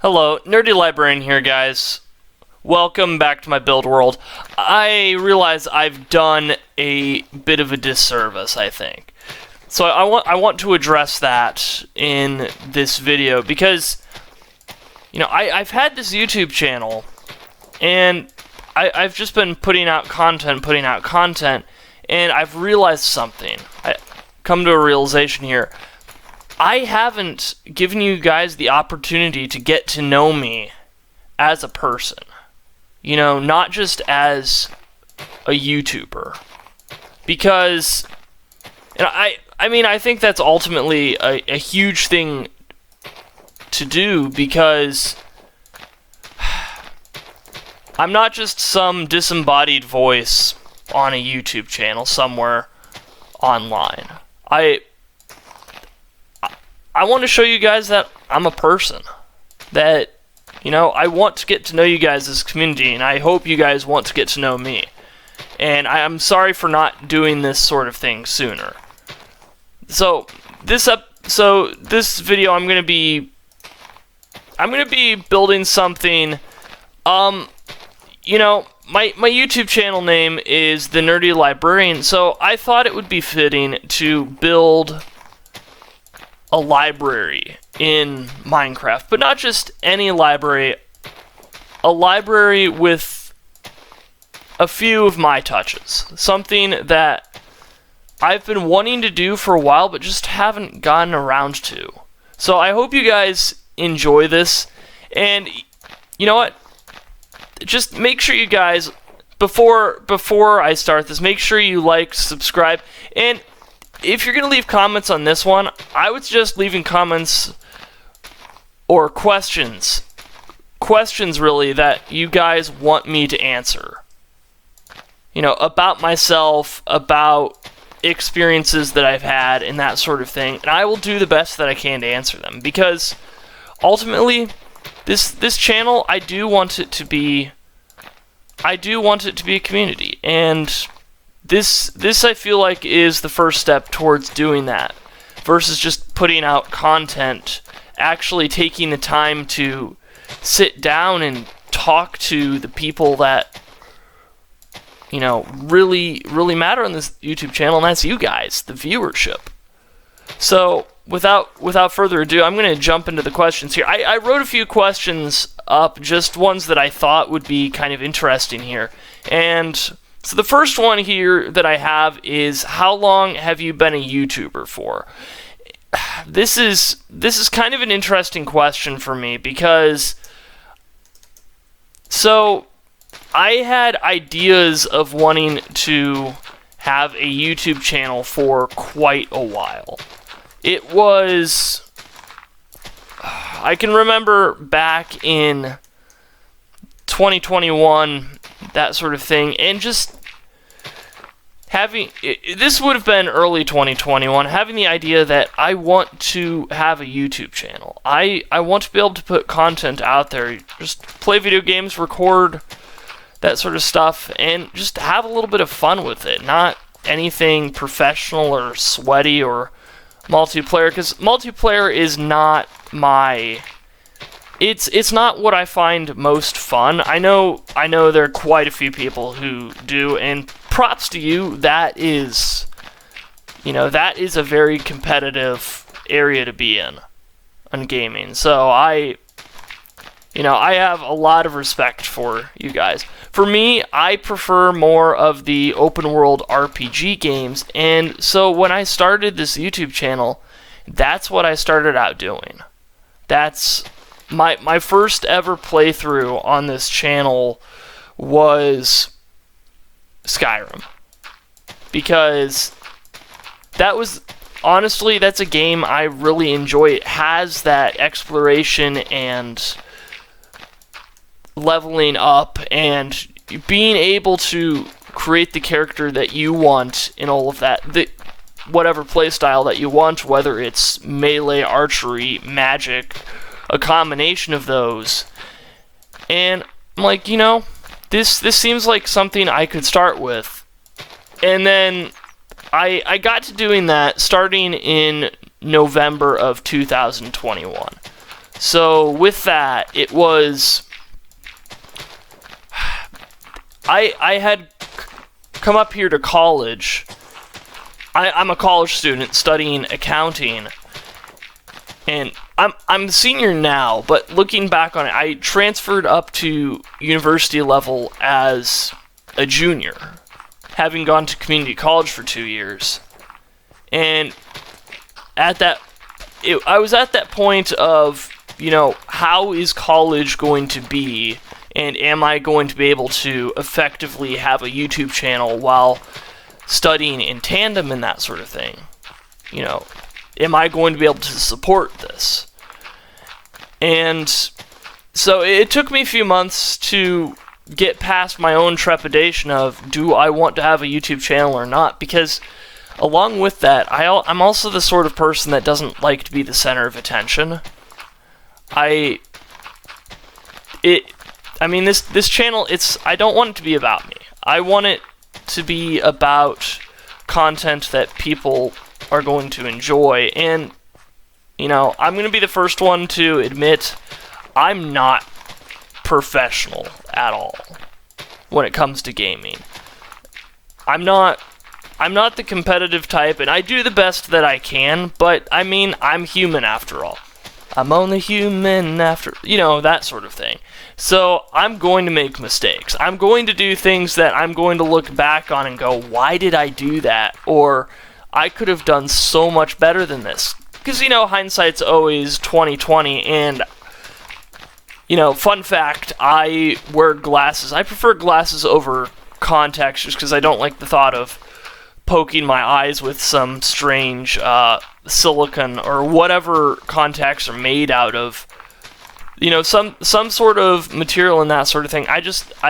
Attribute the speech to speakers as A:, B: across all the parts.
A: Hello, Nerdy Librarian here, guys. Welcome back to my build world. I realize I've done a bit of a disservice, I think. So I want to address that in this video because, you know, I've had this YouTube channel, and I've just been putting out content, and I've realized something. I come to a realization here. I haven't given you guys the opportunity to get to know me as a person. You know, not just as a YouTuber. Because, and I mean, I think that's ultimately a huge thing to do because I'm not just some disembodied voice on a YouTube channel somewhere online. I want to show you guys that I'm a person. That, you know, I want to get to know you guys as a community, and I hope you guys want to get to know me. And I'm sorry for not doing this sort of thing sooner. So this video I'm gonna be building something. You know, my YouTube channel name is the Nerdy Librarian, so I thought it would be fitting to build a library in Minecraft, but not just any library, a library with a few of my touches. Something that I've been wanting to do for a while, but just haven't gotten around to. So I hope you guys enjoy this, and you know what? Just make sure you guys, before I start this, make sure you like, subscribe, and if you're going to leave comments on this one, I would suggest leaving comments or questions really that you guys want me to answer. You know, about myself, about experiences that I've had, and that sort of thing. And I will do the best that I can to answer them, because ultimately, this channel, I do want it to be a community, and This I feel like is the first step towards doing that, versus just putting out content, actually taking the time to sit down and talk to the people that, you know, really matter on this YouTube channel, and that's you guys, the viewership. So without further ado, I'm going to jump into the questions here. I wrote a few questions up, just ones that I thought would be kind of interesting here, and so the first one here that I have is, how long have you been a YouTuber for? This is kind of an interesting question for me, because so I had ideas of wanting to have a YouTube channel for quite a while. It was, I can remember back in 2021, that sort of thing, and just having, this would have been early 2021, having the idea that I want to have a YouTube channel. I want to be able to put content out there, just play video games, record, that sort of stuff, and just have a little bit of fun with it. Not anything professional or sweaty or multiplayer, because multiplayer is not my... It's not what I find most fun. I know there are quite a few people who do, and props to you. That is, you know, that is a very competitive area to be in on gaming. So I have a lot of respect for you guys. For me, I prefer more of the open world RPG games, and so when I started this YouTube channel, that's what I started out doing. That's my first ever playthrough on this channel was Skyrim, because that was, honestly, that's a game I really enjoy. It has that exploration and leveling up and being able to create the character that you want in all of that, whatever playstyle that you want, whether it's melee, archery, magic, a combination of those. And I'm like, you know, this seems like something I could start with. And then I got to doing that starting in November of 2021. So with that, it was... I had come up here to college. I'm a college student studying accounting, and I'm a senior now, but looking back on it, I transferred up to university level as a junior, having gone to community college for 2 years. And at that, I was at that point of, how is college going to be, and am I going to be able to effectively have a YouTube channel while studying in tandem and that sort of thing? Am I going to be able to support this? And so it took me a few months to get past my own trepidation of, do I want to have a YouTube channel or not? Because along with that, I'm also the sort of person that doesn't like to be the center of attention. This channel, I don't want it to be about me. I want it to be about content that people are going to enjoy. And, I'm going to be the first one to admit I'm not professional at all when it comes to gaming. I'm not the competitive type, and I do the best that I can, but I'm human after all. I'm only human after, that sort of thing. So I'm going to make mistakes. I'm going to do things that I'm going to look back on and go, why did I do that? Or I could have done so much better than this. Because, hindsight's always 20/20, and, fun fact, I wear glasses. I prefer glasses over contacts just because I don't like the thought of poking my eyes with some strange silicone or whatever contacts are made out of, some sort of material and that sort of thing. I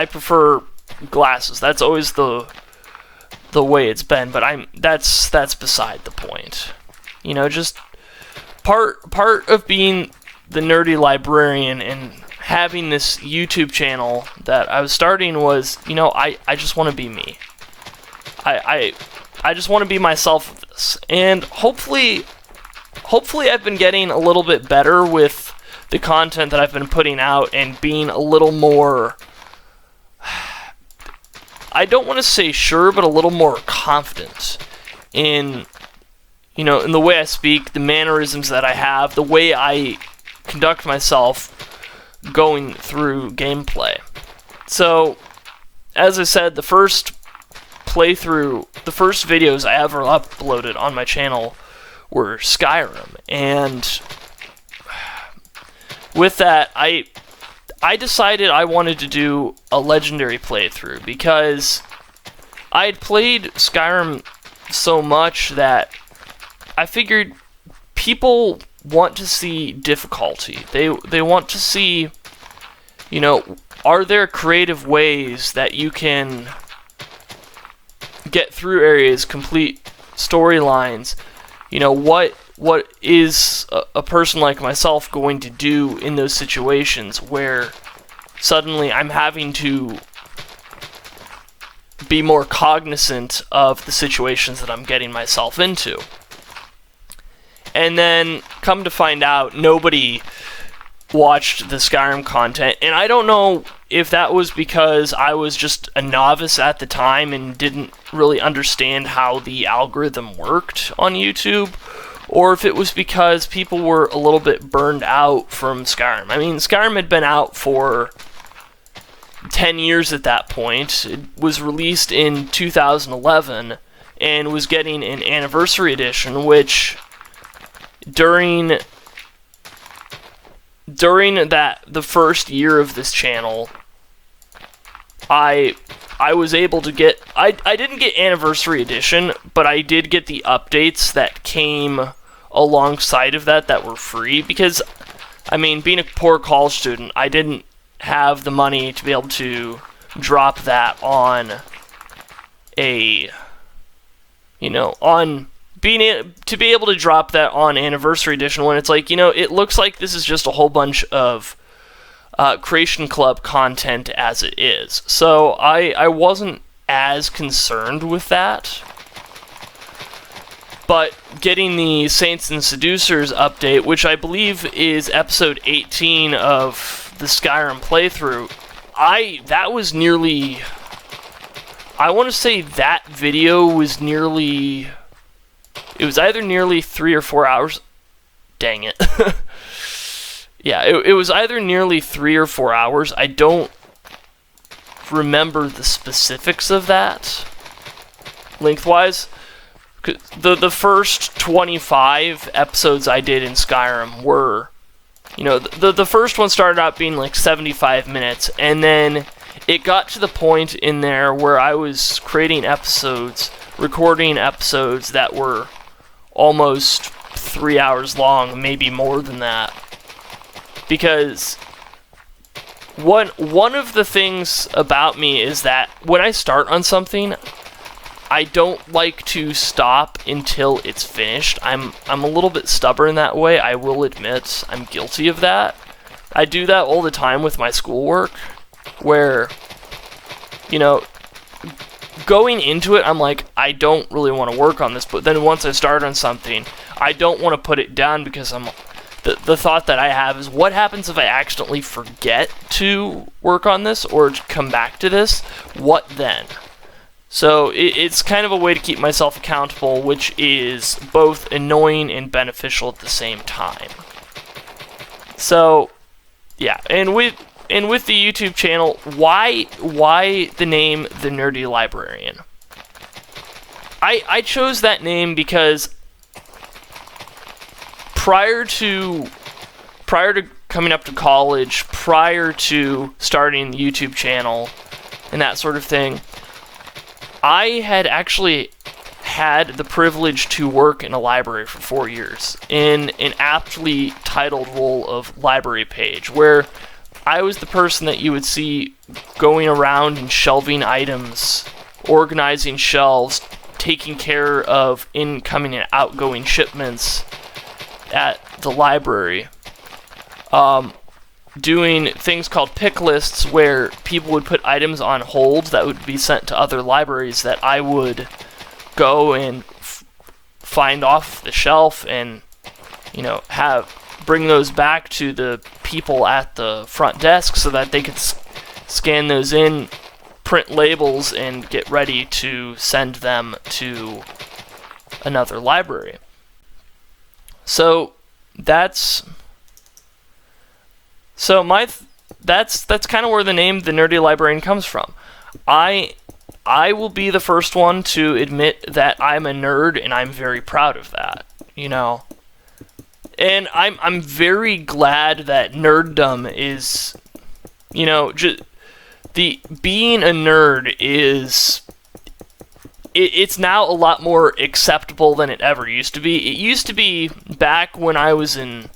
A: prefer glasses. That's always the way it's been, but that's beside the point. Just part of being the nerdy librarian and having this YouTube channel that I was starting was, I just want to be me. I just want to be myself with this. And hopefully I've been getting a little bit better with the content that I've been putting out and being a little more, I don't want to say sure, but a little more confident in, in the way I speak, the mannerisms that I have, the way I conduct myself going through gameplay. So, as I said, the first videos I ever uploaded on my channel were Skyrim, and with that, I decided I wanted to do a legendary playthrough because I had played Skyrim so much that I figured people want to see difficulty. They want to see, are there creative ways that you can get through areas, complete storylines? What is a person like myself going to do in those situations where suddenly I'm having to be more cognizant of the situations that I'm getting myself into? And then come to find out, nobody watched the Skyrim content, and I don't know if that was because I was just a novice at the time and didn't really understand how the algorithm worked on YouTube, or if it was because people were a little bit burned out from Skyrim. Skyrim had been out for 10 years at that point. It was released in 2011 and was getting an anniversary edition, which during the first year of this channel, I was able to get, I didn't get anniversary edition, but I did get the updates that came alongside of that were free, because being a poor college student, I didn't have the money to be able to drop that on to be able to drop that on Anniversary Edition when it's like, it looks like this is just a whole bunch of Creation Club content as it is. So I wasn't as concerned with that. but getting the Saints and Seducers update, which I believe is episode 18 of the Skyrim playthrough, that was nearly... I want to say that video was nearly... It was either nearly 3 or 4 hours. Dang it. Yeah, it was either nearly 3 or 4 hours. I don't remember the specifics of that, lengthwise. The first 25 episodes I did in Skyrim were, the first one started out being like 75 minutes, and then it got to the point in there where I was creating episodes, recording episodes that were almost 3 hours long, maybe more than that. Because one of the things about me is that when I start on something, I don't like to stop until it's finished. I'm a little bit stubborn that way, I will admit. I'm guilty of that. I do that all the time with my schoolwork, where, going into it, I'm like, I don't really want to work on this, but then once I start on something, I don't want to put it down because the thought that I have is, what happens if I accidentally forget to work on this or to come back to this? What then? So it's kind of a way to keep myself accountable, which is both annoying and beneficial at the same time. So, yeah, and with the YouTube channel, why the name The Nerdy Librarian? I chose that name because prior to coming up to college, prior to starting the YouTube channel and that sort of thing, I had actually had the privilege to work in a library for 4 years in an aptly titled role of library page, where I was the person that you would see going around and shelving items, organizing shelves, taking care of incoming and outgoing shipments at the library, doing things called pick lists, where people would put items on hold that would be sent to other libraries that I would go and find off the shelf and, bring those back to the people at the front desk so that they could scan those in, print labels, and get ready to send them to another library. So that's kind of where the name The Nerdy Librarian comes from. I will be the first one to admit that I'm a nerd, and I'm very proud of that, And I'm very glad that nerddom is, being a nerd is, it's now a lot more acceptable than it ever used to be. It used to be back when I was in,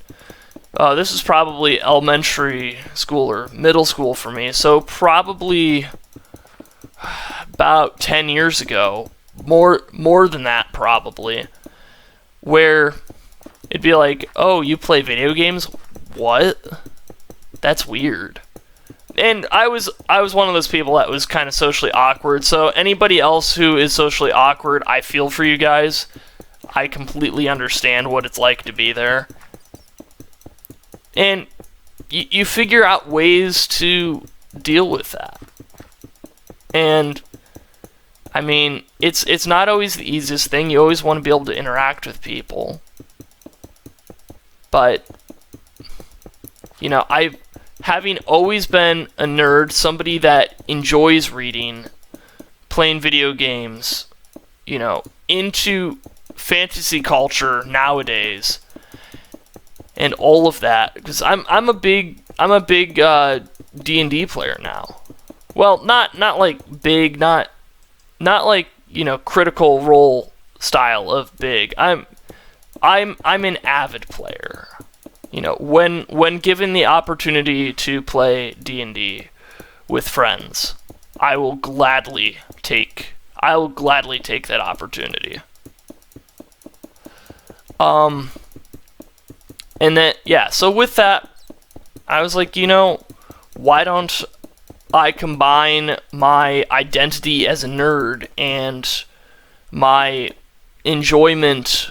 A: this was probably elementary school or middle school for me, so probably about 10 years ago, more than that probably, where it'd be like, oh, you play video games? What? That's weird. And I was one of those people that was kind of socially awkward, so anybody else who is socially awkward, I feel for you guys. I completely understand what it's like to be there. And you figure out ways to deal with that. And, I mean, it's not always the easiest thing. You always want to be able to interact with people. But, having always been a nerd, somebody that enjoys reading, playing video games, into fantasy culture nowadays, and all of that, because I'm a big D&D player now. Well, not like big, not like Critical Role style of big. I'm an avid player. When given the opportunity to play D&D with friends, I will gladly take that opportunity. And then, yeah, so with that, I was like, why don't I combine my identity as a nerd and my, enjoyment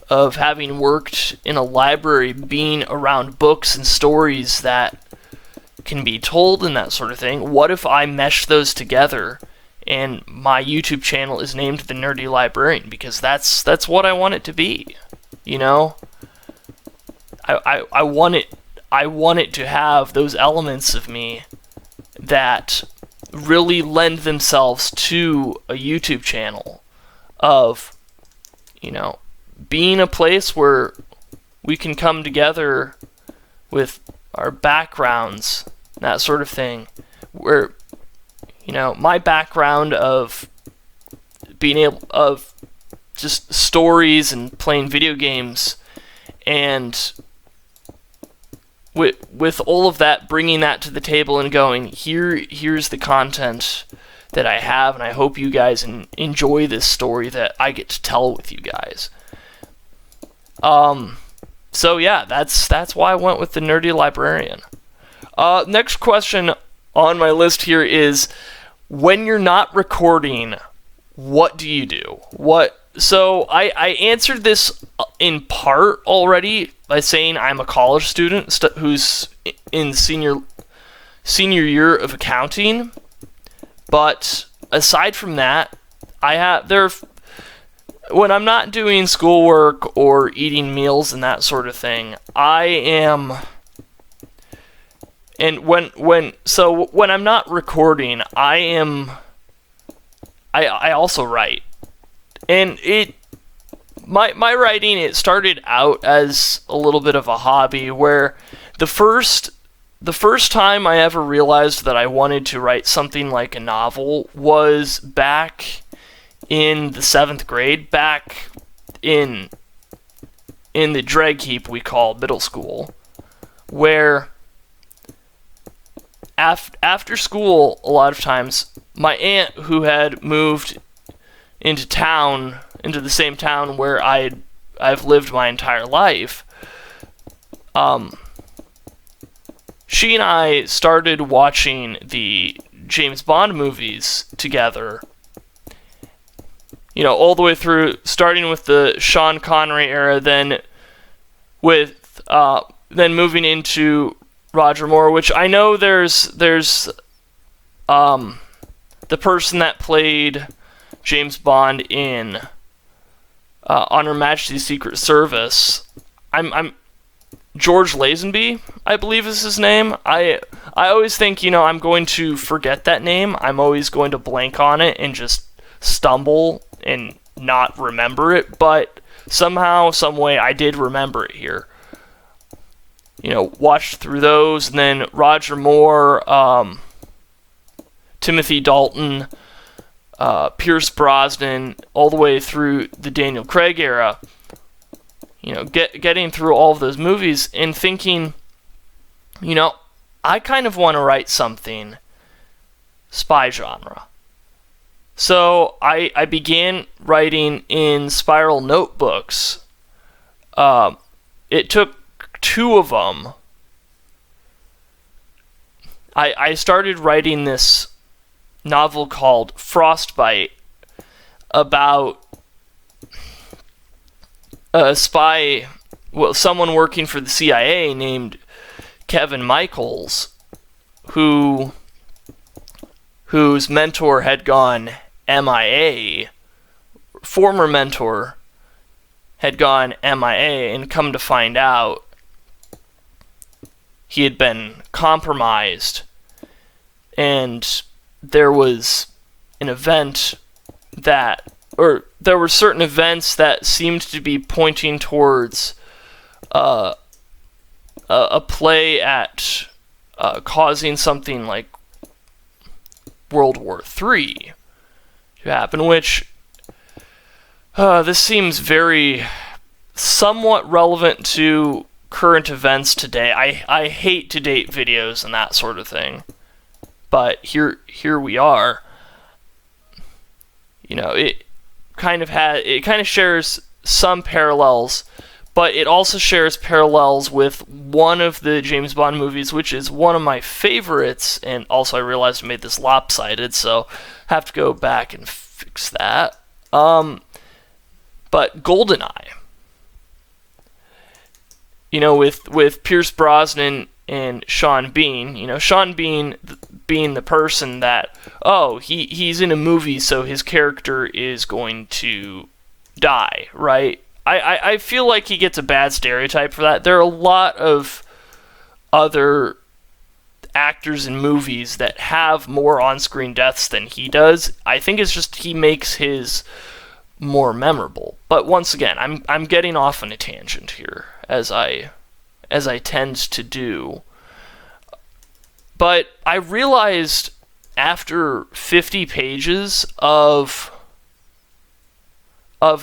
A: of having worked in a library, being around books and stories that can be told and that sort of thing. What if I mesh those together and my YouTube channel is named The Nerdy Librarian? Because that's what I want it to be, you know? I want it to have those elements of me that really lend themselves to a YouTube channel of, you know, being a place where we can come together with our backgrounds, that sort of thing, where, you know, my background of being able of just stories and playing video games, and with all of that, bringing that to the table and going, here's the content that I have, and I hope you guys enjoy this story that I get to tell with you guys. So yeah, that's why I went with the Nerdy Librarian. Next question on my list here is, when you're not recording, what do you do? So I answered this in part already by saying I'm a college student who's in senior year of accounting. But aside from that, when I'm not doing schoolwork or eating meals and that sort of thing, when I'm not recording, I also write. And my writing, it started out as a little bit of a hobby, where the first time I ever realized that I wanted to write something like a novel was back in the 7th grade, back in the drag heap we call middle school, where after school, a lot of times, my aunt, who had moved into the same town where I've lived my entire life, she and I started watching the James Bond movies together. You know, all the way through, starting with the Sean Connery era, then moving into Roger Moore, which I know there's the person that played James Bond in On Her Majesty's Secret Service. I'm George Lazenby, I believe is his name. I always think, you know, I'm going to forget that name. I'm always going to blank on it and just stumble and not remember it, but somehow, some way, I did remember it here. You know, watched through those, and then Roger Moore, Timothy Dalton, Pierce Brosnan, all the way through the Daniel Craig era. You know, getting through all of those movies and thinking, you know, I kind of want to write something spy genre. So I began writing in spiral notebooks. It took 2 of them. I started writing this novel called Frostbite about a spy, someone working for the CIA named Kevin Michaels, whose mentor had gone MIA, former mentor had gone MIA, and come to find out he had been compromised, and there was an event there were certain events that seemed to be pointing towards a play at causing something like World War III to happen, which this seems very somewhat relevant to current events today. I hate to date videos and that sort of thing, but here we are. You know, it kind of shares some parallels, but it also shares parallels with one of the James Bond movies, which is one of my favorites, and also I realized I made this lopsided, so I have to go back and fix that. But GoldenEye, with Pierce Brosnan and Sean Bean, Sean Bean being the person that, he's in a movie, so his character is going to die, right? I feel like he gets a bad stereotype for that. There are a lot of other actors in movies that have more on-screen deaths than he does. I think it's just he makes his more memorable. But once again, I'm getting off on a tangent here, as I tend to do. But I realized after 50 pages of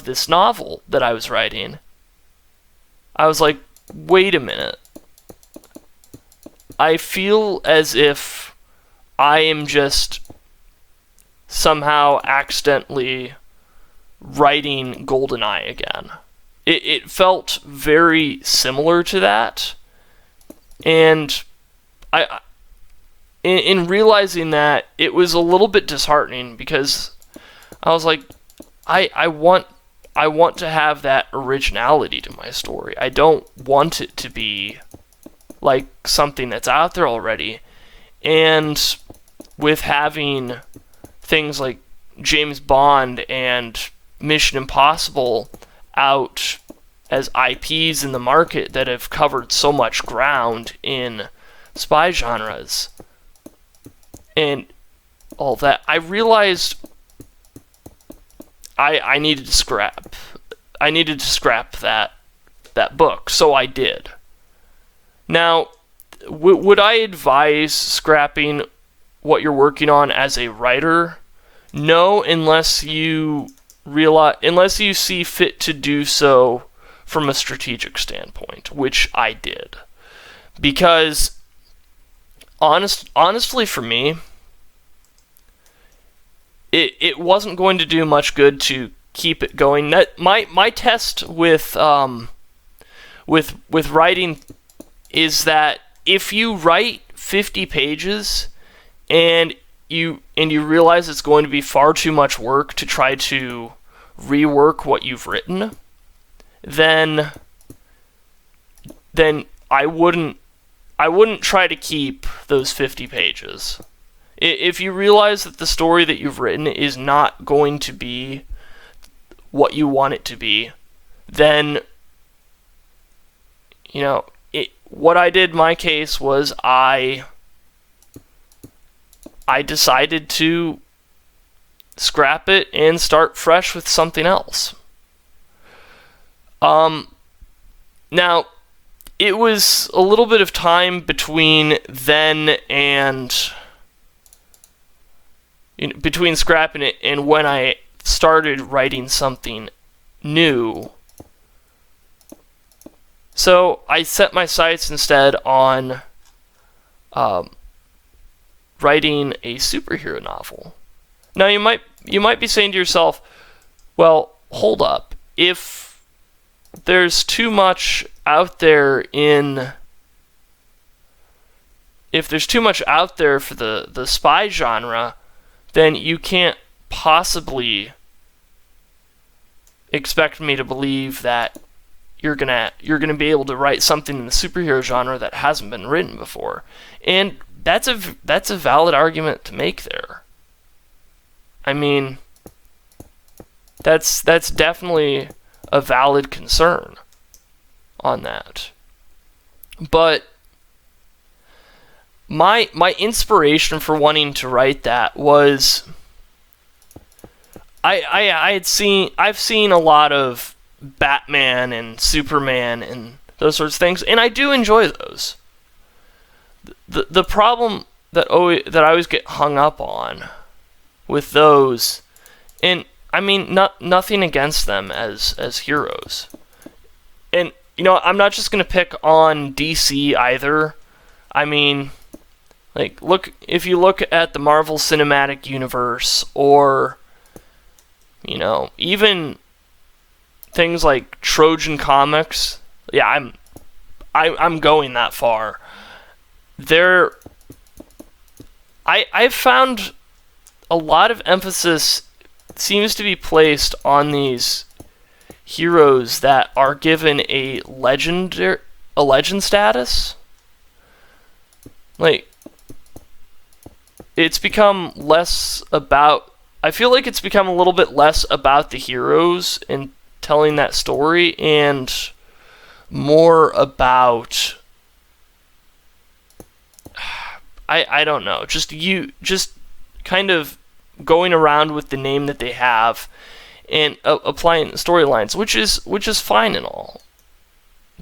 A: this novel that I was writing, I was like, wait a minute. I feel as if I am just somehow accidentally writing GoldenEye again. It felt very similar to that, and in realizing that, it was a little bit disheartening, because I was like, I want to have that originality to my story. I don't want it to be like something that's out there already. And with having things like James Bond and Mission Impossible out as IPs in the market that have covered so much ground in spy genres and all that, I realized I needed to scrap. I needed to scrap that book, so I did. Now, would I advise scrapping what you're working on as a writer? No, unless you see fit to do so from a strategic standpoint, which I did. Because honestly for me, it wasn't going to do much good to keep it going. That my test with writing is that if you write 50 pages and you realize it's going to be far too much work to try to rework what you've written, then I wouldn't try to keep those 50 pages. If you realize that the story that you've written is not going to be what you want it to be, then what I did in my case was I decided to scrap it and start fresh with something else. Now, it was a little bit of time between then and between scrapping it and when I started writing something new. So I set my sights instead on writing a superhero novel. Now you might be saying to yourself, well, hold up. If there's too much out there for the spy genre, then you can't possibly expect me to believe that you're gonna be able to write something in the superhero genre that hasn't been written before. And that's a valid argument to make there. I mean, that's definitely a valid concern on that. But my inspiration for wanting to write that was I've seen a lot of Batman and Superman and those sorts of things, and I do enjoy those. The problem that I always get hung up on with those, and I mean nothing against them as heroes, and I'm not just gonna pick on DC either. I mean, like, if you look at the Marvel Cinematic Universe, or even things like Trojan Comics. Yeah, I'm going that far. I've found a lot of emphasis seems to be placed on these heroes that are given a legend status. Like, it's become less about, I feel like it's become a little bit less about the heroes and telling that story, and more about, I don't know, just kind of going around with the name that they have and applying storylines, which is fine and all,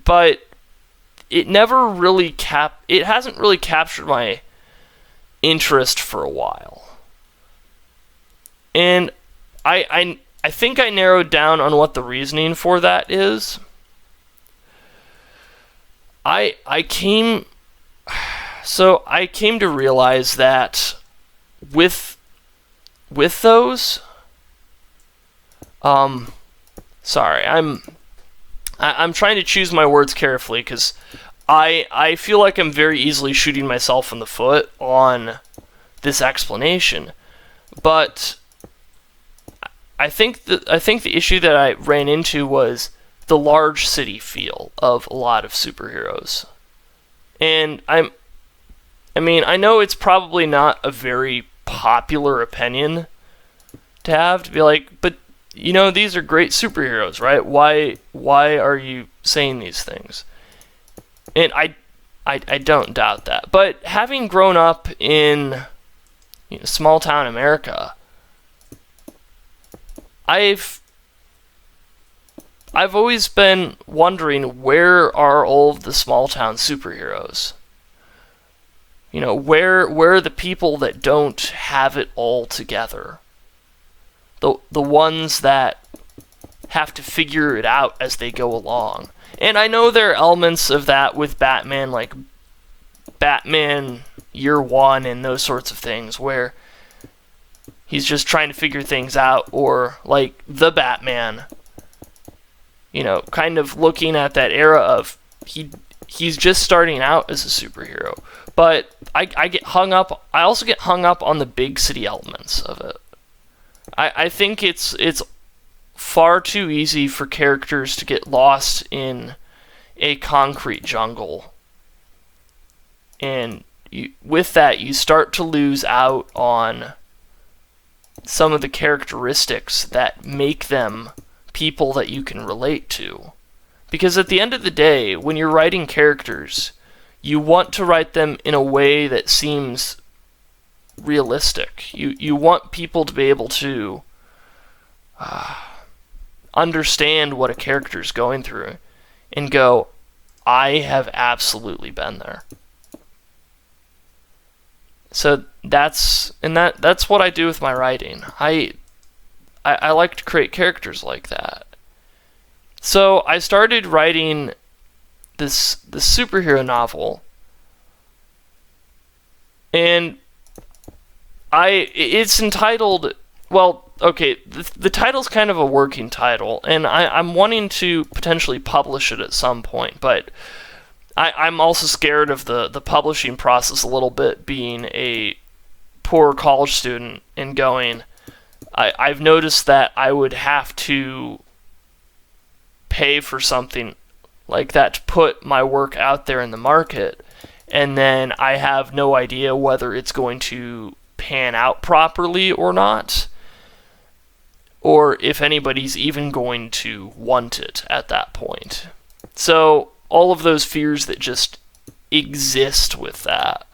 A: but it never really it hasn't really captured my interest for a while. And I think I narrowed down on what the reasoning for that is. I came to realize that with those, sorry, I'm trying to choose my words carefully, because I feel like I'm very easily shooting myself in the foot on this explanation. But I think the issue that I ran into was the large city feel of a lot of superheroes. And I know it's probably not a very popular opinion to have, to be like, but these are great superheroes, right? Why are you saying these things? And I don't doubt that. But having grown up in small town America, I've always been wondering, where are all of the small town superheroes? Where are the people that don't have it all together? The ones that have to figure it out as they go along. And I know there are elements of that with Batman, like Batman Year One and those sorts of things, where he's just trying to figure things out, or like the Batman, kind of looking at that era of he's just starting out as a superhero. But I also get hung up on the big city elements of it. I think it's far too easy for characters to get lost in a concrete jungle. And with that, you start to lose out on some of the characteristics that make them people that you can relate to. Because at the end of the day, when you're writing characters, you want to write them in a way that seems realistic. You want people to be able to understand what a character's going through and go, I have absolutely been there. So that's what I do with my writing. I like to create characters like that. So I started writing this superhero novel, and it's entitled, well, okay, the title's kind of a working title, and I'm wanting to potentially publish it at some point, but I'm also scared of the publishing process a little bit, being a poor college student and going, I've noticed that I would have to pay for something like that to put my work out there in the market, and then I have no idea whether it's going to pan out properly or not, or if anybody's even going to want it at that point. So all of those fears that just exist with that.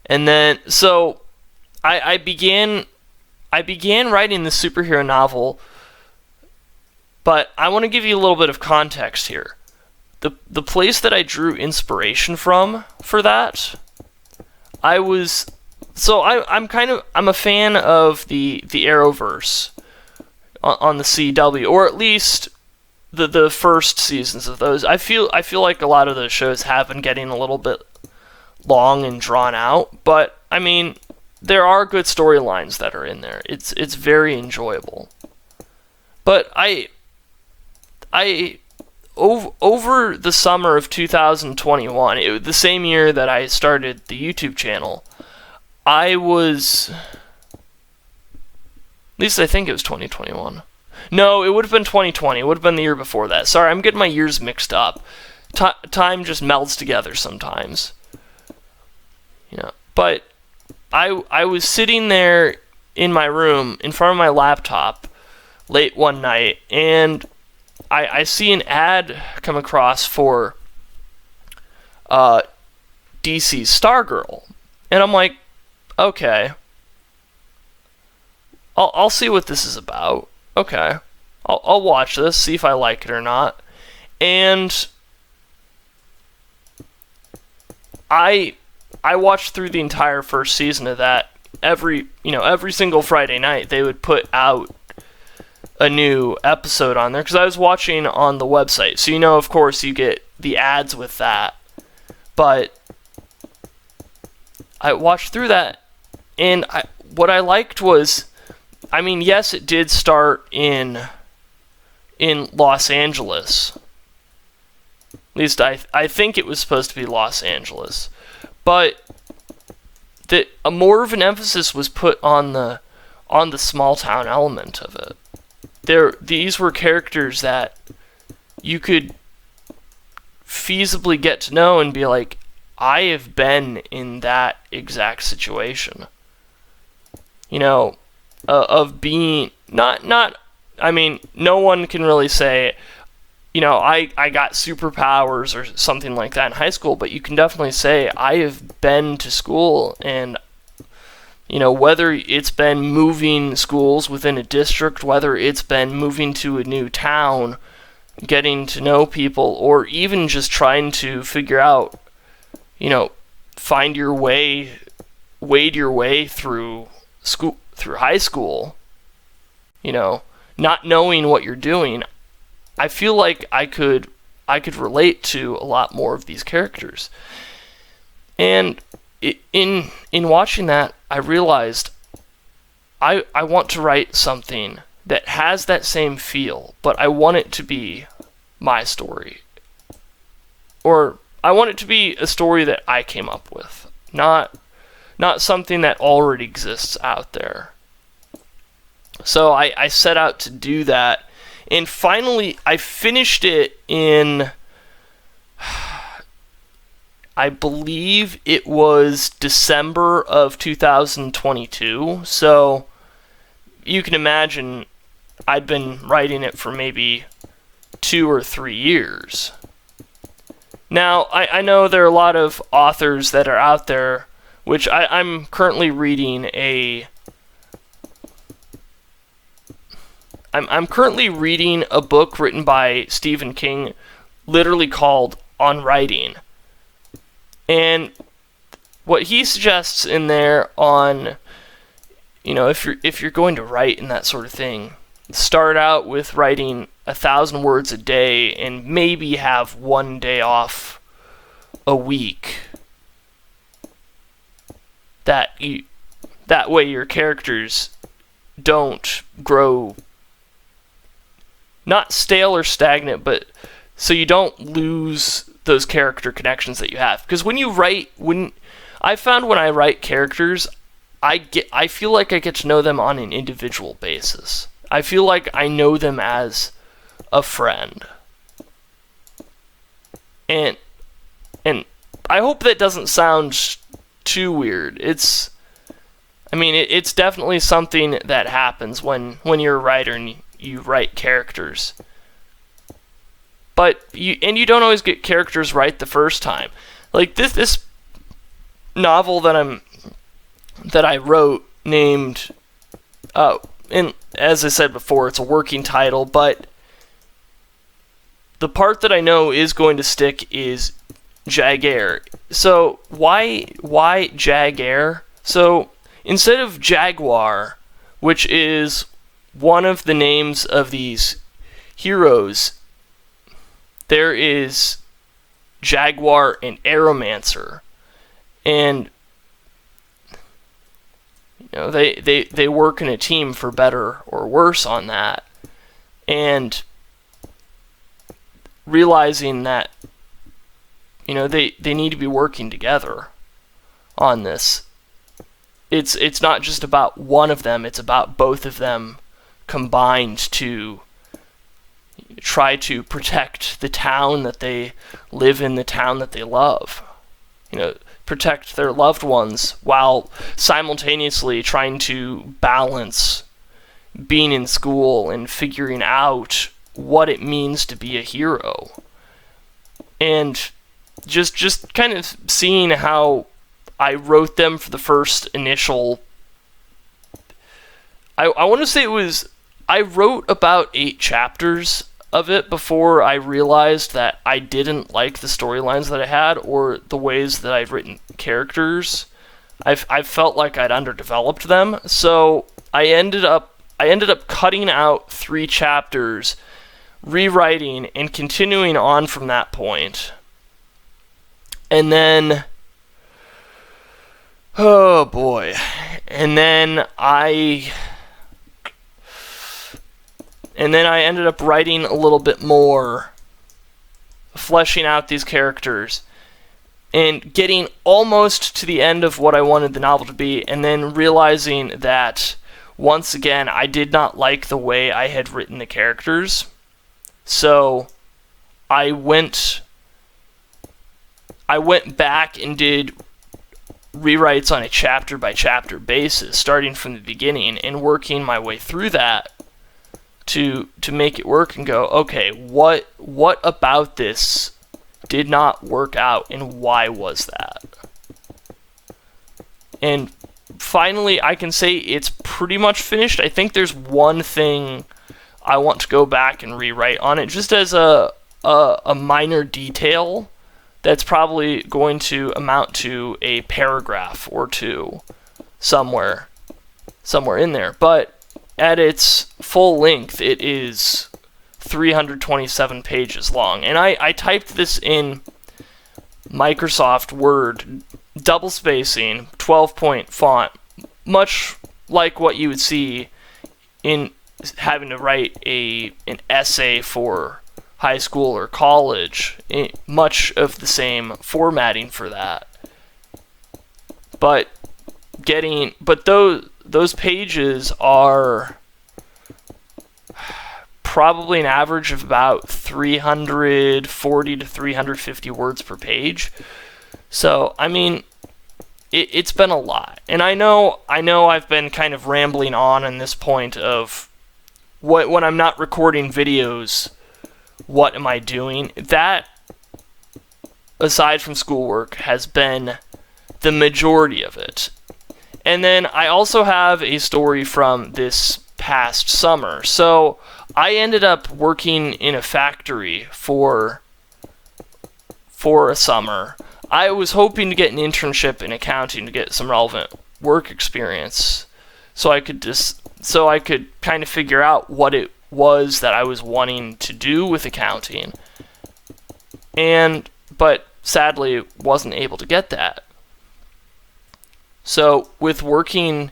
A: And then, so I began writing the superhero novel, but I want to give you a little bit of context here. The place that I drew inspiration from for that, I'm a fan of the Arrowverse on the CW, or at least the first seasons of those. I feel like a lot of those shows have been getting a little bit long and drawn out, but I mean, there are good storylines that are in there. It's very enjoyable. But over the summer of 2021, the same year that I started the YouTube channel, I was At least I think it was 2021. No, it would have been 2020. It would have been the year before that. Sorry, I'm getting my years mixed up. Time just melds together sometimes. But I was sitting there in my room in front of my laptop late one night, and I see an ad come across for DC's Stargirl, and I'm like, okay, I'll see what this is about. Okay, I'll watch this, see if I like it or not. And I watched through the entire first season of that. Every single Friday night they would put out a new episode on there, because I was watching on the website. So of course you get the ads with that. But I watched through that, and what I liked was, yes, it did start in Los Angeles. At least I think it was supposed to be Los Angeles. But more of an emphasis was put on the small town element of it. These were characters that you could feasibly get to know and be like, I have been in that exact situation. Of being no one can really say, I got superpowers or something like that in high school, but you can definitely say, I have been to school, and whether it's been moving schools within a district, whether it's been moving to a new town, getting to know people, or even just trying to figure out, find your way, wade your way through school, through high school, not knowing what you're doing. I feel like I could relate to a lot more of these characters. And in watching that, I realized I want to write something that has that same feel, but I want it to be my story. Or I want it to be a story that I came up with, not something that already exists out there. So I set out to do that, and finally I finished it in, I believe it was December of 2022. So you can imagine I'd been writing it for maybe 2 or 3 years. Now, I know there are a lot of authors that are out there, which I'm currently reading I'm currently reading a book written by Stephen King, literally called On Writing. And what he suggests in there on, if you're going to write and that sort of thing, start out with writing 1,000 words a day and maybe have 1 day off a week. That way your characters don't grow not stale or stagnant, but so you don't lose those character connections that you have. Because when I write characters, I feel like I get to know them on an individual basis. I feel like I know them as a friend. And I hope that doesn't sound too weird. It's definitely something that happens when you're a writer and you write characters. But you don't always get characters right the first time. Like this novel that I wrote named, and as I said before, it's a working title, but the part that I know is going to stick is Jaguar. So why Jaguar? So instead of Jaguar, which is one of the names of these heroes, there is Jaguar and Aeromancer, and they work in a team for better or worse on that, and realizing that they need to be working together on this. it's not just about one of them, it's about both of them combined to try to protect the town that they live in, the town that they love. Protect their loved ones while simultaneously trying to balance being in school and figuring out what it means to be a hero. And just kind of seeing how I wrote them for the first initial... I want to say I wrote about 8 chapters of it before I realized that I didn't like the storylines that I had or the ways that I've written characters. I felt like I'd underdeveloped them, so I ended up cutting out 3 chapters, rewriting, and continuing on from that point. And then... oh boy. And then I ended up writing a little bit more, fleshing out these characters, and getting almost to the end of what I wanted the novel to be, and then realizing that, once again, I did not like the way I had written the characters. So I went back and did rewrites on a chapter-by-chapter basis, starting from the beginning and working my way through that to make it work and go, okay, what about this did not work out, and why was that? And finally, I can say it's pretty much finished. I think there's one thing I want to go back and rewrite on it, just as a minor detail that's probably going to amount to a paragraph or two somewhere in there. But at its full length, it is 327 pages long. And I typed this in Microsoft Word, double spacing, 12-point font, much like what you would see in having to write an essay for high school or college, much of the same formatting for that. But those pages are probably an average of about 340 to 350 words per page. So, I mean, it's been a lot. And I know I've been kind of rambling on this point of when I'm not recording videos, what am I doing? That, aside from schoolwork, has been the majority of it. And then I also have a story from this past summer. So I ended up working in a factory for a summer. I was hoping to get an internship in accounting to get some relevant work experience, so I could kind of figure out what it was that I was wanting to do with accounting. But sadly wasn't able to get that. So with working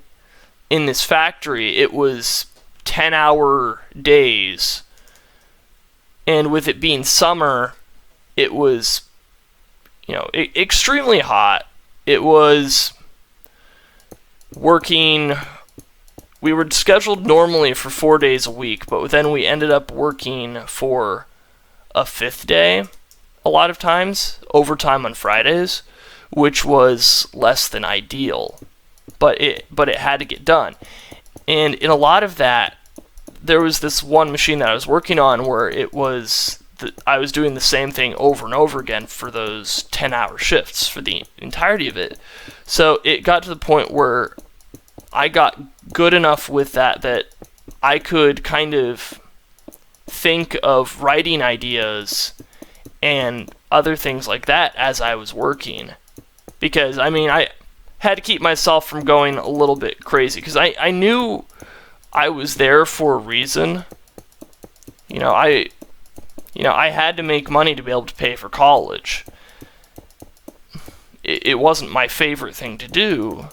A: in this factory, it was 10-hour days, and with it being summer, it was extremely hot. It was working. We were scheduled normally for 4 days a week, but then we ended up working for a 5th day a lot of times, overtime on Fridays, which was less than ideal, but it had to get done. And in a lot of that, there was this one machine that I was working on where I was doing the same thing over and over again for those 10-hour shifts for the entirety of it. So it got to the point where I got good enough with that I could kind of think of writing ideas and other things like that as I was working. Because, I mean, I had to keep myself from going a little bit crazy, because I knew I was there for a reason. I had to make money to be able to pay for college. It wasn't my favorite thing to do,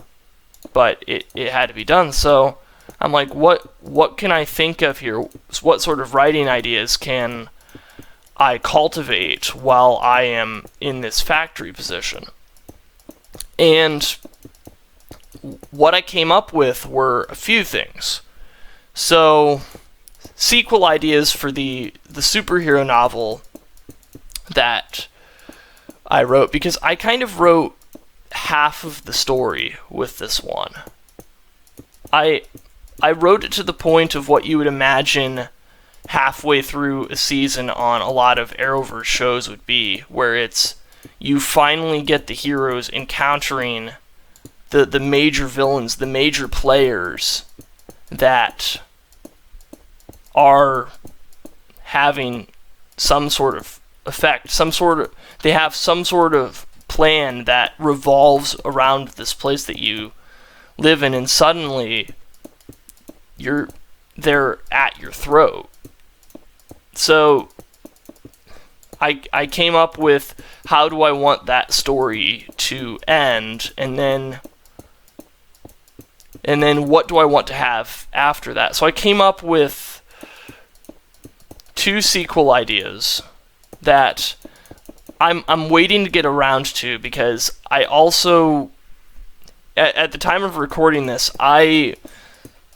A: but it had to be done. So I'm like, what can I think of here? What sort of writing ideas can I cultivate while I am in this factory position? And what I came up with were a few things. So, sequel ideas for the superhero novel that I wrote, because I kind of wrote half of the story with this one. I wrote it to the point of what you would imagine halfway through a season on a lot of Arrowverse shows would be, where it's you finally get the heroes encountering the major villains, the major players that are having some sort of effect, they have some sort of plan that revolves around this place that you live in, and suddenly they're at your throat. So I came up with how do I want that story to end, and then what do I want to have after that. So I came up with 2 sequel ideas that I'm waiting to get around to, because I also, at the time of recording this, I,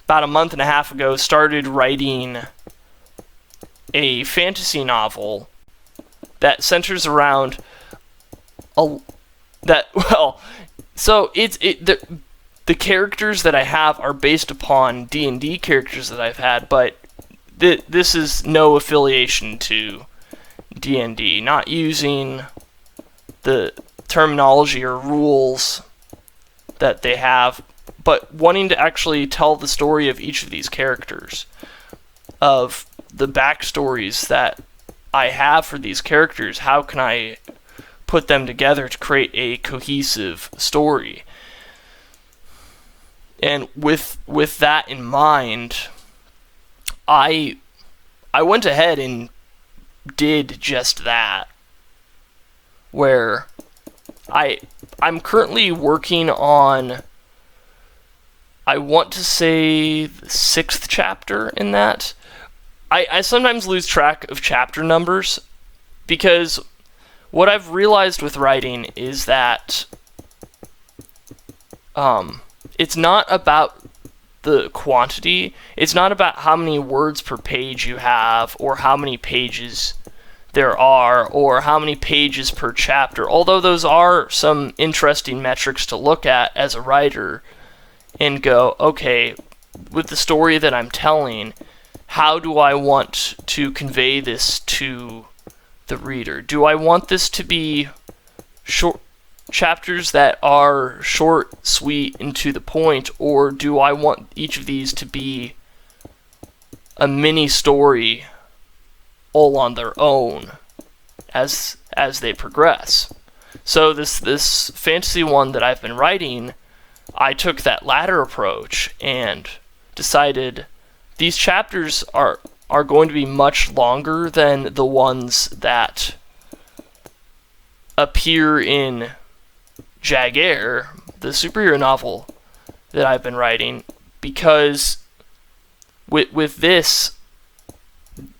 A: about a month and a half ago, started writing a fantasy novel that centers around the characters that I have are based upon D&D characters that I've had, but this is no affiliation to D&D, not using the terminology or rules that they have, but wanting to actually tell the story of each of these characters, of the backstories that I have for these characters. How can I put them together to create a cohesive story? And with that in mind, I went ahead and did just that, where I'm currently working on, I want to say, the 6th chapter in that. I sometimes lose track of chapter numbers, because what I've realized with writing is that it's not about the quantity. It's not about how many words per page you have, or how many pages there are, or how many pages per chapter, although those are some interesting metrics to look at as a writer and go, okay, with the story that I'm telling, how do I want to convey this to the reader? Do I want this to be short chapters that are short, sweet, and to the point, or do I want each of these to be a mini story all on their own as they progress? So this fantasy one that I've been writing, I took that latter approach and decided these chapters are going to be much longer than the ones that appear in Jaguar, the superhero novel that I've been writing, because with this,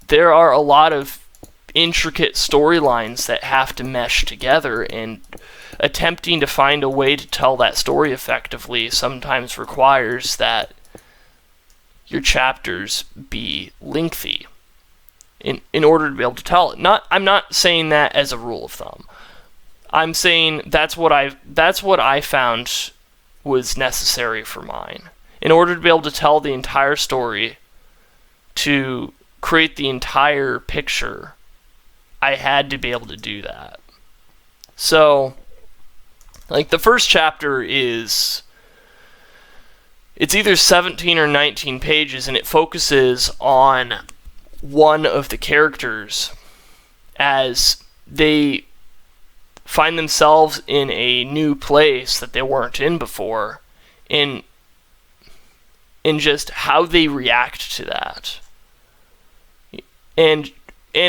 A: there are a lot of intricate storylines that have to mesh together, and attempting to find a way to tell that story effectively sometimes requires that your chapters be lengthy in order to be able to tell it. I'm not saying that as a rule of thumb. I'm saying that's what I found was necessary for mine. In order to be able to tell the entire story, to create the entire picture, I had to be able to do that. So, like, the first chapter it's either 17 or 19 pages, and it focuses on one of the characters as they find themselves in a new place that they weren't in before, in just how they react to that. And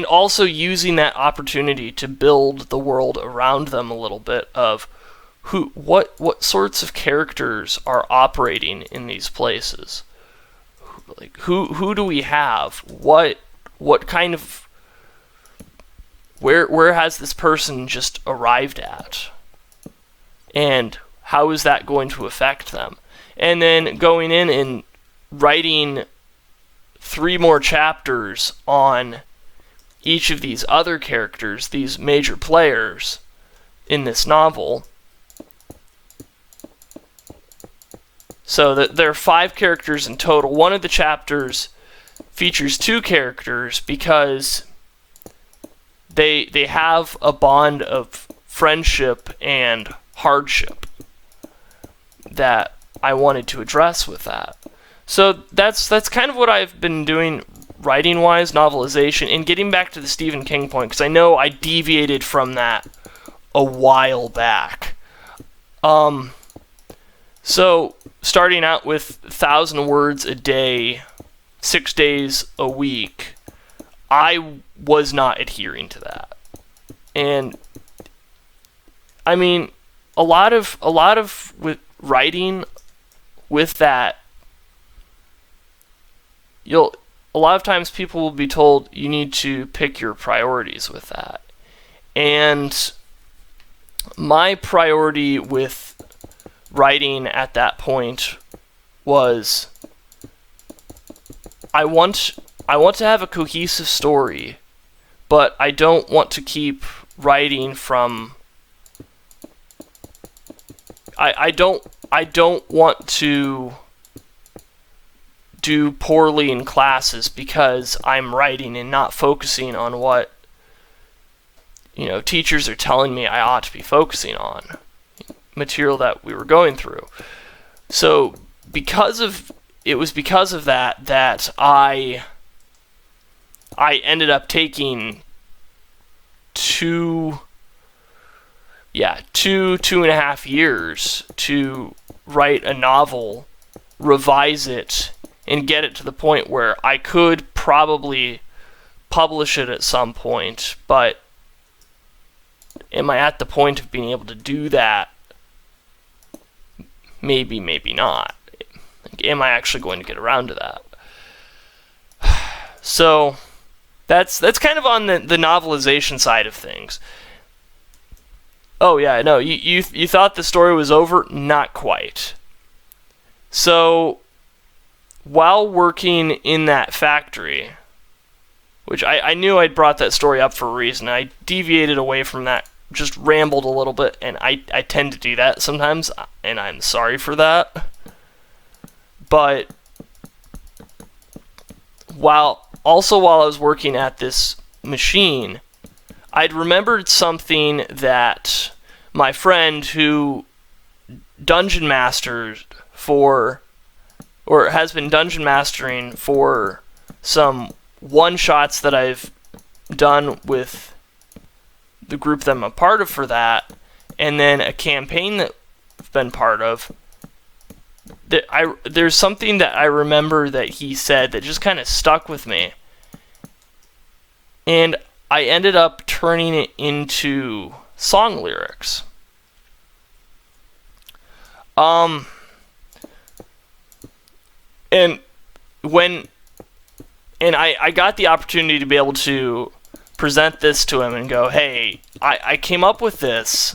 A: also using that opportunity to build the world around them a little bit, of what sorts of characters are operating in these places. Like, who do we have? What kind of, where has this person just arrived at? And how is that going to affect them? and then going in and writing 3 more chapters on each of these other characters, these major players in this novel. So there are 5 characters in total. One of the chapters features 2 characters because they have a bond of friendship and hardship that I wanted to address with that. So that's kind of what I've been doing writing-wise, novelization, and getting back to the Stephen King point, because I know I deviated from that a while back. So starting out with 1,000 words a day, 6 days a week, I was not adhering to that. And I mean, a lot of with writing with that, a lot of times people will be told you need to pick your priorities with that. And my priority with writing at that point was I want to have a cohesive story, but I don't want to keep writing from I don't want to do poorly in classes because I'm writing and not focusing on what teachers are telling me I ought to be focusing on, material that we were going through. So because of that I ended up taking 2.5 years to write a novel, revise it, and get it to the point where I could probably publish it at some point. But am I at the point of being able to do that? Maybe, maybe not. Am I actually going to get around to that? So that's kind of on the novelization side of things. Oh yeah, no, you thought the story was over? Not quite. So while working in that factory, which I knew I'd brought that story up for a reason, I deviated away from that, just rambled a little bit, and I tend to do that sometimes, and I'm sorry for that. But while I was working at this machine, I'd remembered something that my friend who dungeon masters for, or has been dungeon mastering for some one-shots that I've done with the group that I'm a part of for that, and then a campaign that I've been part of, there's something that I remember that he said that just kind of stuck with me. And I ended up turning it into song lyrics. And I got the opportunity to be able to present this to him and go, hey, I came up with this.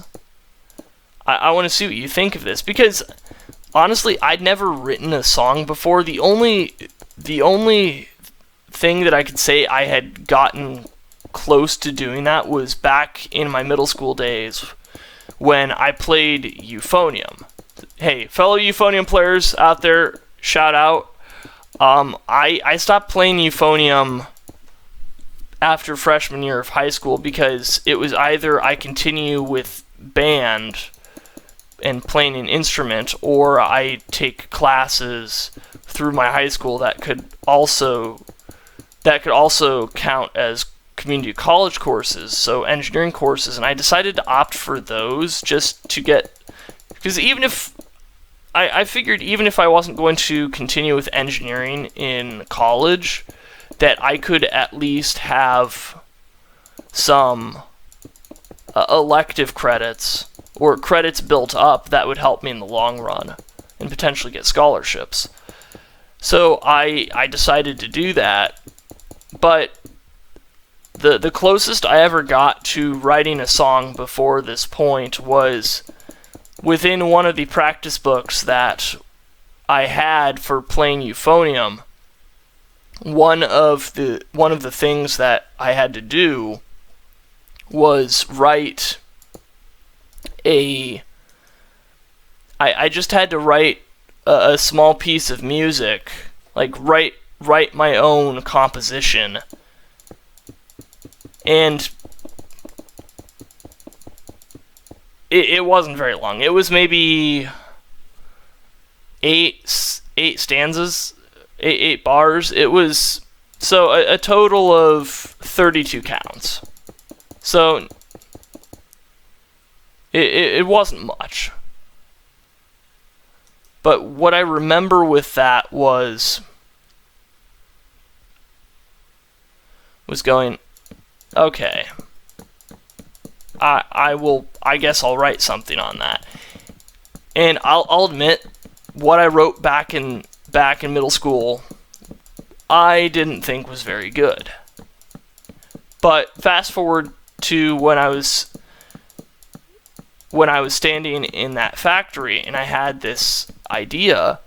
A: I want to see what you think of this, because honestly, I'd never written a song before. The only thing that I could say I had gotten close to doing that was back in my middle school days when I played euphonium. Hey, fellow euphonium players out there, shout out. I stopped playing euphonium after freshman year of high school because it was either I continue with band and playing an instrument, or I take classes through my high school that could also count as community college courses, so engineering courses, and I decided to opt for those just to get, because even if I figured even if I wasn't going to continue with engineering in college, that I could at least have some elective credits or credits built up that would help me in the long run and potentially get scholarships. So I decided to do that, but the closest I ever got to writing a song before this point was within one of the practice books that I had for playing euphonium, one of the things that I had to do was write I just had to write a small piece of music, like write my own composition, and it wasn't very long. It was maybe eight stanzas, eight bars. It was a total of 32 counts. So it wasn't much. But what I remember with that was going, okay, I guess I'll write something on that. And I'll admit, what I wrote back in middle school, I didn't think was very good. But fast forward to when I was standing in that factory and I had this idea,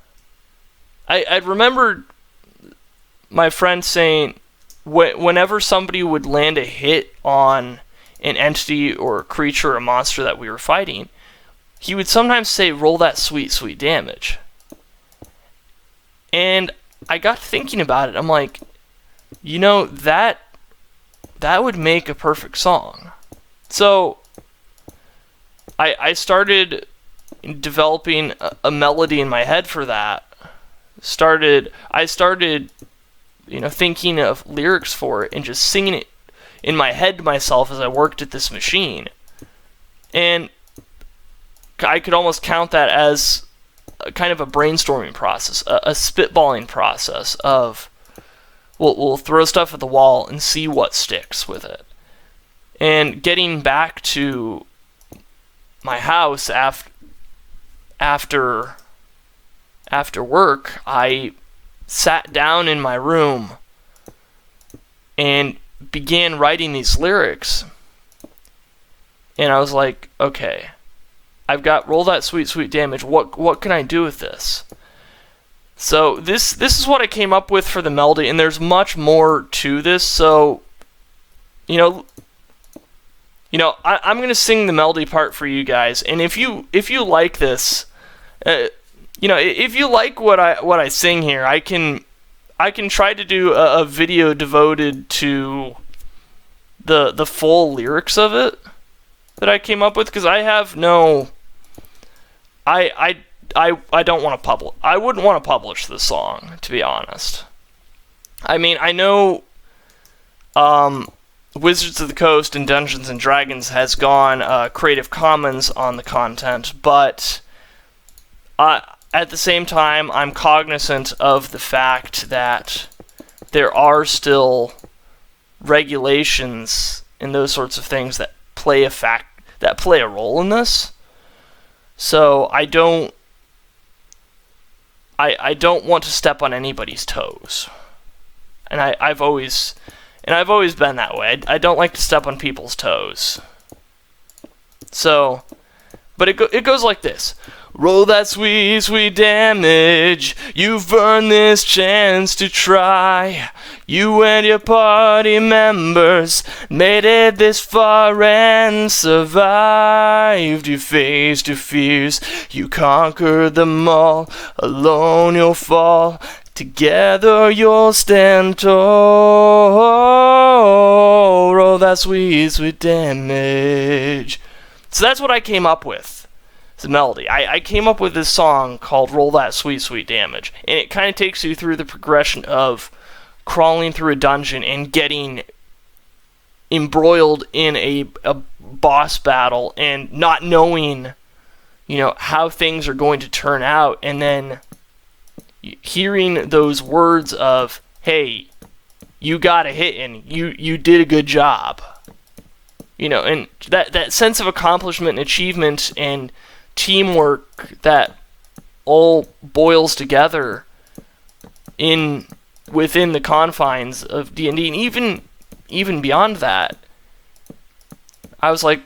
A: I remembered my friend saying, whenever somebody would land a hit on an entity or a creature or a monster that we were fighting, he would sometimes say, roll that sweet, sweet damage. And I got thinking about it. I'm like, that would make a perfect song. So I started developing a melody in my head for that. I started thinking of lyrics for it and just singing it in my head to myself as I worked at this machine. And I could almost count that as a kind of a brainstorming process, a spitballing process of, we'll throw stuff at the wall and see what sticks with it. And getting back to my house after work, I sat down in my room and began writing these lyrics. And I was like, okay, I've got roll that sweet, sweet damage. What can I do with this? So this is what I came up with for the melody, and there's much more to this. So, I'm going to sing the melody part for you guys, and if you like this, if you like what I sing here, I can try to do a video devoted to the full lyrics of it that I came up with, because I have no, I don't want to publish. I wouldn't want to publish this song, to be honest. I mean, I know Wizards of the Coast and Dungeons and Dragons has gone Creative Commons on the content, but at the same time, I'm cognizant of the fact that there are still regulations and those sorts of things that play a role in this. So I don't want to step on anybody's toes, and I've always been that way. I don't like to step on people's toes. So, but it goes like this. Roll that sweet, sweet damage. You've earned this chance to try. You and your party members made it this far and survived. You faced your fears. You conquered them all. Alone you'll fall. Together you'll stand tall. Roll that sweet, sweet damage. So that's what I came up with. The melody. I came up with this song called Roll That Sweet, Sweet Damage, and it kind of takes you through the progression of crawling through a dungeon and getting embroiled in a boss battle and not knowing, how things are going to turn out, and then hearing those words of, hey, you got a hit and you did a good job. And that sense of accomplishment and achievement and teamwork that all boils together within the confines of D&D, and even beyond that, I was like,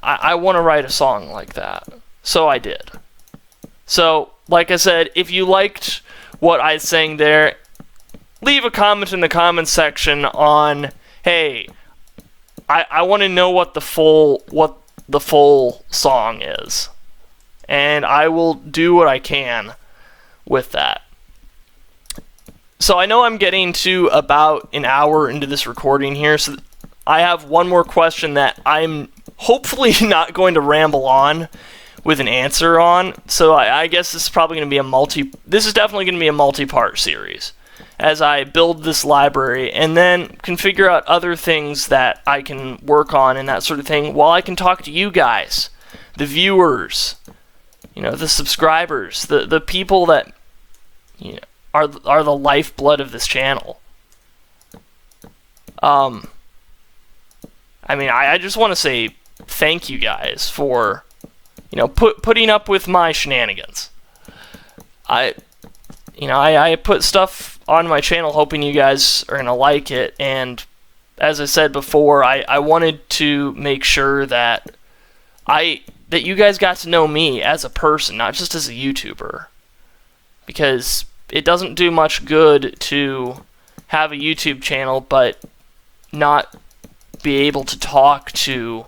A: I want to write a song like that. So I did. So like I said, if you liked what I was saying there, leave a comment in the comments section on, hey, I want to know what the full song is, and I will do what I can with that. So I know I'm getting to about an hour into this recording here, so I have one more question that I'm hopefully not going to ramble on with an answer on. So I guess this is probably going to be this is definitely going to be a multi-part series as I build this library and then can figure out other things that I can work on and that sort of thing while I can talk to you guys, the viewers, the subscribers, the people that are the lifeblood of this channel. I just want to say thank you guys for putting up with my shenanigans. I put stuff on my channel hoping you guys are gonna like it, and as I said before, I wanted to make sure that you guys got to know me as a person, not just as a YouTuber, because it doesn't do much good to have a YouTube channel but not be able to talk to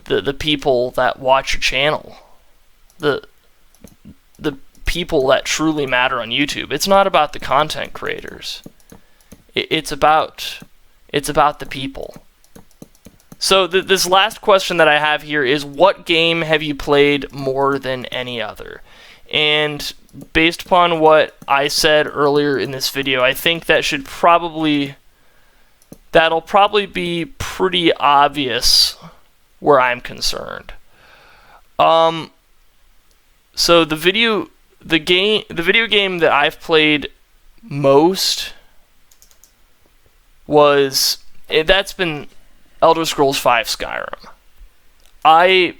A: the people that watch your channel, the people that truly matter on YouTube. It's not about the content creators. It's about the people. So this last question that I have here is, what game have you played more than any other? And based upon what I said earlier in this video, I think that'll probably be pretty obvious where I'm concerned. So the video game that I've played most that's been Elder Scrolls V Skyrim. I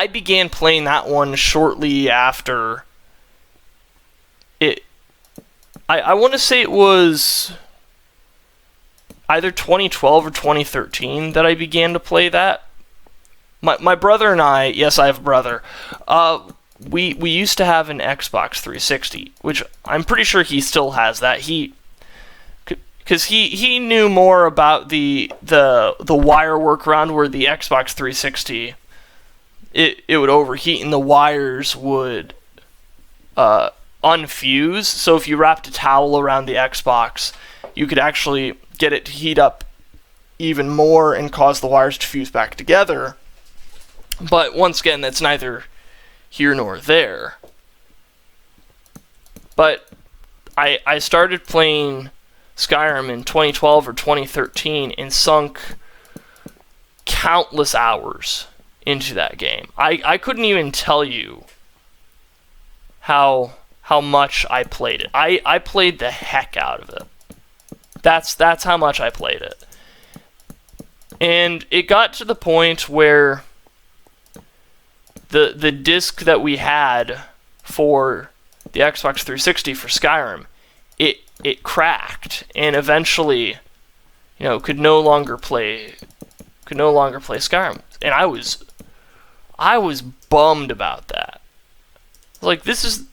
A: began playing that one shortly after it. I want to say it was either 2012 or 2013 that I began to play that. My brother and I, yes, I have a brother, we used to have an Xbox 360, which I'm pretty sure he still has that. Because he knew more about the wire workaround where the Xbox 360, it would overheat and the wires would unfuse. So if you wrapped a towel around the Xbox, you could actually get it to heat up even more and cause the wires to fuse back together. But once again, that's neither here nor there. But I started playing Skyrim in 2012 or 2013 and sunk countless hours into that game. I couldn't even tell you how much I played it. I played the heck out of it. That's how much I played it. And it got to the point where the disc that we had for the Xbox 360 for Skyrim, it cracked and eventually, could no longer play Skyrim. And I was bummed about that. Like, this is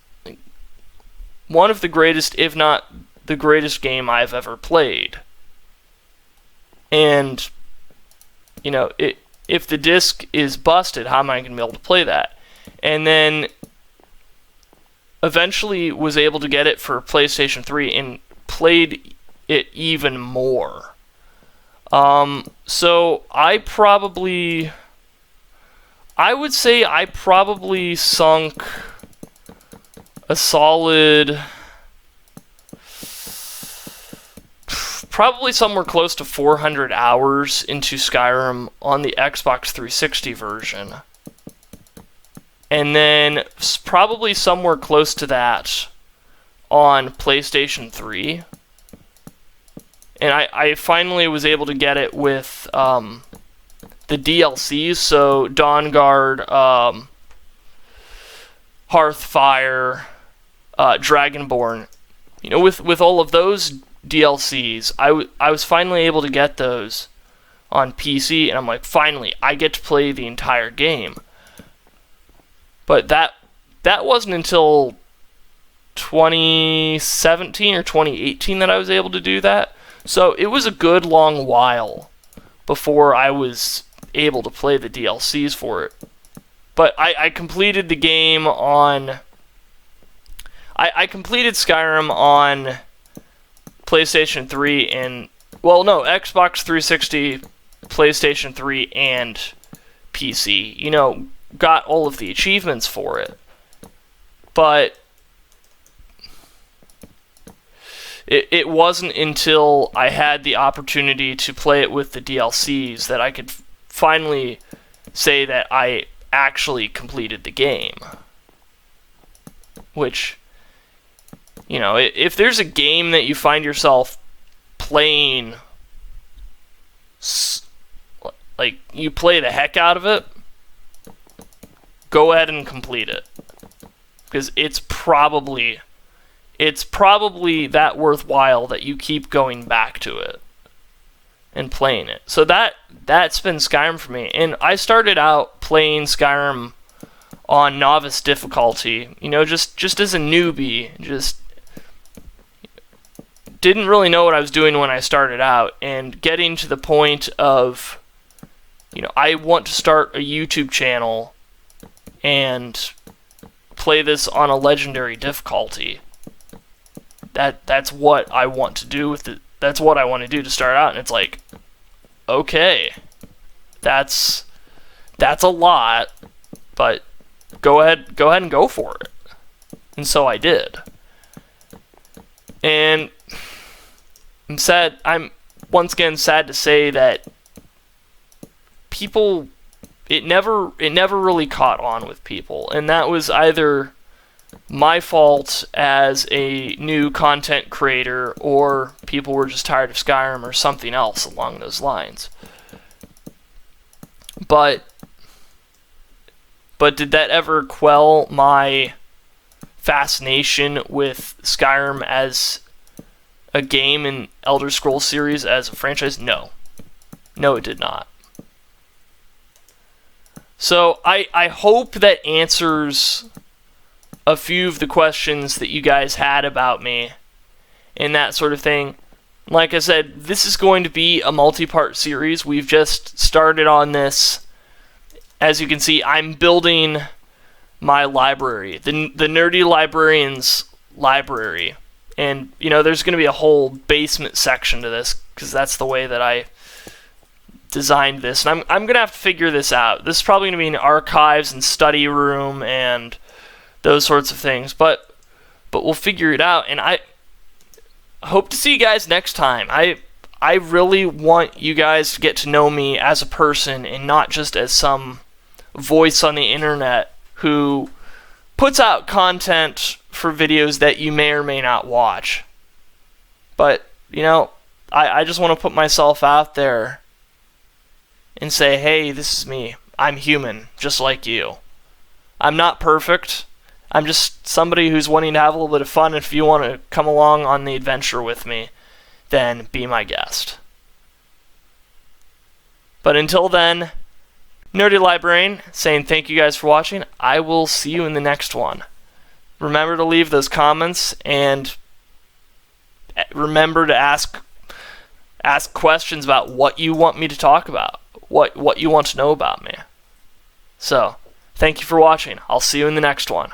A: one of the greatest, if not the greatest game I've ever played. And if the disc is busted, how am I going to be able to play that? And then eventually was able to get it for PlayStation 3 and played it even more. So I would say I probably sunk a solid, probably somewhere close to 400 hours into Skyrim on the Xbox 360 version. And then probably somewhere close to that on PlayStation 3. And I finally was able to get it with the DLCs, so Dawnguard, Hearthfire, Dragonborn. With all of those DLCs, I was finally able to get those on PC, and I'm like, finally, I get to play the entire game. But that wasn't until 2017 or 2018 that I was able to do that. So it was a good long while before I was able to play the DLCs for it. But I completed the game on... I completed Skyrim on PlayStation 3 and... Well, no, Xbox 360, PlayStation 3, and PC. You know, got all of the achievements for it. But it wasn't until I had the opportunity to play it with the DLCs that I could finally say that I actually completed the game. Which, you know, if there's a game that you find yourself playing, like, you play the heck out of it, go ahead and complete it. Because it's probably that worthwhile that you keep going back to it and playing it. So that's been Skyrim for me. And I started out playing Skyrim on novice difficulty, you know, just as a newbie, just didn't really know what I was doing when I started out, and getting to the point of, you know, I want to start a YouTube channel and play this on a legendary difficulty. That's what I want to do with it. That's what I want to do to start out, and it's like, okay, that's a lot, but go ahead and go for it. And so I did. And I'm once again sad to say that people, it never really caught on with people, and that was either my fault as a new content creator, or people were just tired of Skyrim, or something else along those lines. But did that ever quell my fascination with Skyrim as a game and Elder Scrolls series as a franchise? No. No, it did not. So I hope that answers a few of the questions that you guys had about me and that sort of thing. Like I said, this is going to be a multi-part series. We've just started on this. As you can see, I'm building my library, the Nerdy Librarian's library. And, you know, there's going to be a whole basement section to this, because that's the way that I designed this. And I'm going to have to figure this out. This is probably going to be an archives and study room and those sorts of things. But we'll figure it out. And I hope to see you guys next time. I really want you guys to get to know me as a person and not just as some voice on the internet who puts out content for videos that you may or may not watch. But, you know, I just want to put myself out there and say, hey, this is me. I'm human, just like you. I'm not perfect. I'm just somebody who's wanting to have a little bit of fun. If you want to come along on the adventure with me, then be my guest. But until then, Nerdy Librarian saying thank you guys for watching. I will see you in the next one. Remember to leave those comments, and remember to ask questions about what you want me to talk about, what you want to know about me. So, thank you for watching. I'll see you in the next one.